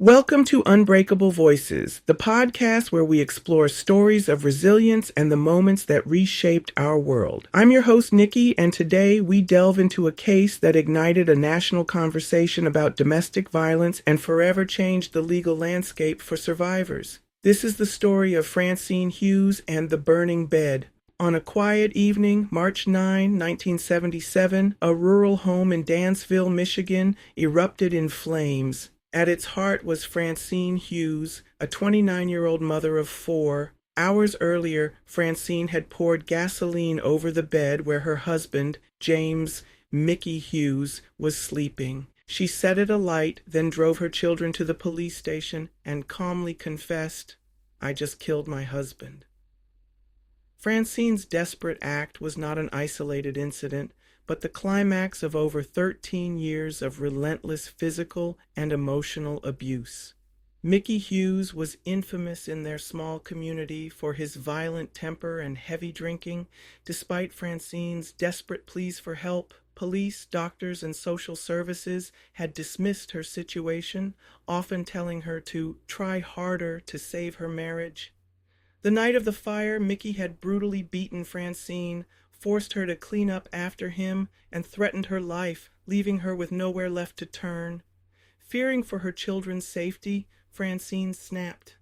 Welcome to Unbreakable Voices, the podcast where we explore stories of resilience and the moments that reshaped our world. I'm your host, Nikki, and today we delve into a case that ignited a national conversation about domestic violence and forever changed the legal landscape for survivors. This is the story of Francine Hughes and the burning bed. On a quiet evening, March 9, 1977, a rural home in Dansville, Michigan, erupted in flames. At its heart was Francine Hughes, a 29-year-old mother of four. Hours earlier, Francine had poured gasoline over the bed where her husband, James Mickey Hughes, was sleeping. She set it alight, then drove her children to the police station and calmly confessed, "I just killed my husband." Francine's desperate act was not an isolated incident, but the climax of over 13 years of relentless physical and emotional abuse. Mickey Hughes was infamous in their small community for his violent temper and heavy drinking. Despite Francine's desperate pleas for help, police, doctors, and social services had dismissed her situation, often telling her to try harder to save her marriage. The night of the fire, Mickey had brutally beaten Francine, forced her to clean up after him, and threatened her life, leaving her with nowhere left to turn. Fearing for her children's safety, Francine snapped.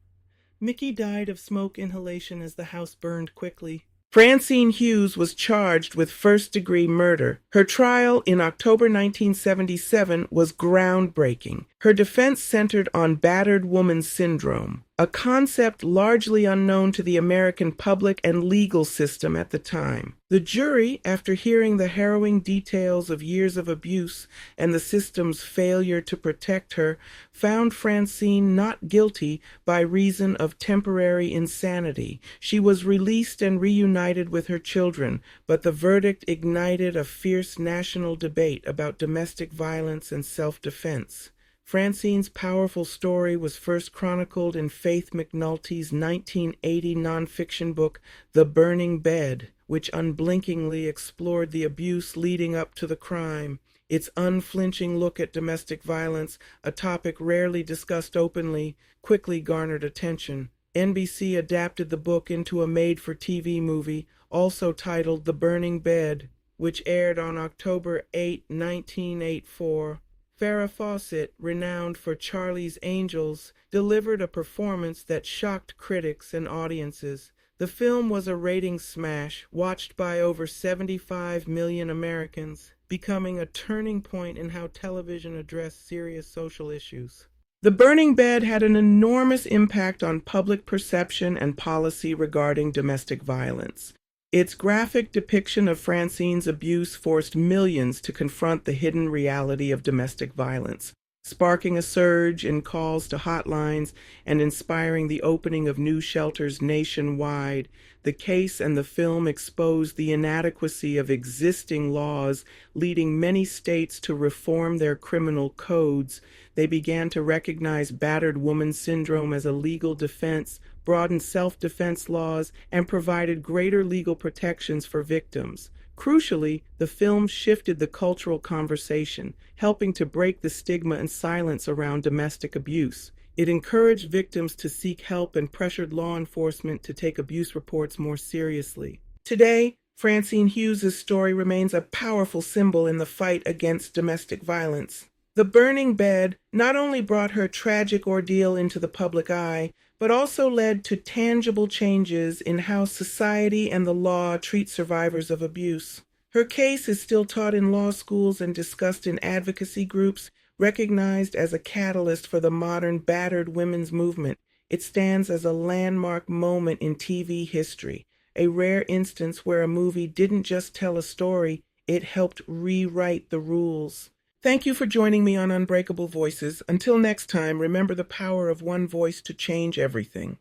Mickey died of smoke inhalation as the house burned quickly. Francine Hughes was charged with first-degree murder. Her trial in October 1977 was groundbreaking. Her defense centered on battered woman syndrome, a concept largely unknown to the American public and legal system at the time. The jury, after hearing the harrowing details of years of abuse and the system's failure to protect her, found Francine not guilty by reason of temporary insanity. She was released and reunited with her children, but the verdict ignited a fierce national debate about domestic violence and self-defense. Francine's powerful story was first chronicled in Faith McNulty's 1980 nonfiction book, The Burning Bed, which unblinkingly explored the abuse leading up to the crime. Its unflinching look at domestic violence, a topic rarely discussed openly, quickly garnered attention. NBC adapted the book into a made-for-TV movie, also titled The Burning Bed, which aired on October 8, 1984. Farrah Fawcett, renowned for Charlie's Angels, delivered a performance that shocked critics and audiences. The film was a ratings smash, watched by over 75 million Americans, becoming a turning point in how television addressed serious social issues. The Burning Bed had an enormous impact on public perception and policy regarding domestic violence. Its graphic depiction of Francine's abuse forced millions to confront the hidden reality of domestic violence, sparking a surge in calls to hotlines and inspiring the opening of new shelters nationwide. The case and the film exposed the inadequacy of existing laws, leading many states to reform their criminal codes. They began to recognize battered woman syndrome as a legal defense, broadened self-defense laws, and provided greater legal protections for victims. Crucially, the film shifted the cultural conversation, helping to break the stigma and silence around domestic abuse. It encouraged victims to seek help and pressured law enforcement to take abuse reports more seriously. Today, Francine Hughes' story remains a powerful symbol in the fight against domestic violence. The Burning Bed not only brought her tragic ordeal into the public eye, but also led to tangible changes in how society and the law treat survivors of abuse. Her case is still taught in law schools and discussed in advocacy groups, recognized as a catalyst for the modern battered women's movement. It stands as a landmark moment in TV history, a rare instance where a movie didn't just tell a story, it helped rewrite the rules. Thank you for joining me on Unbreakable Voices. Until next time, remember the power of one voice to change everything.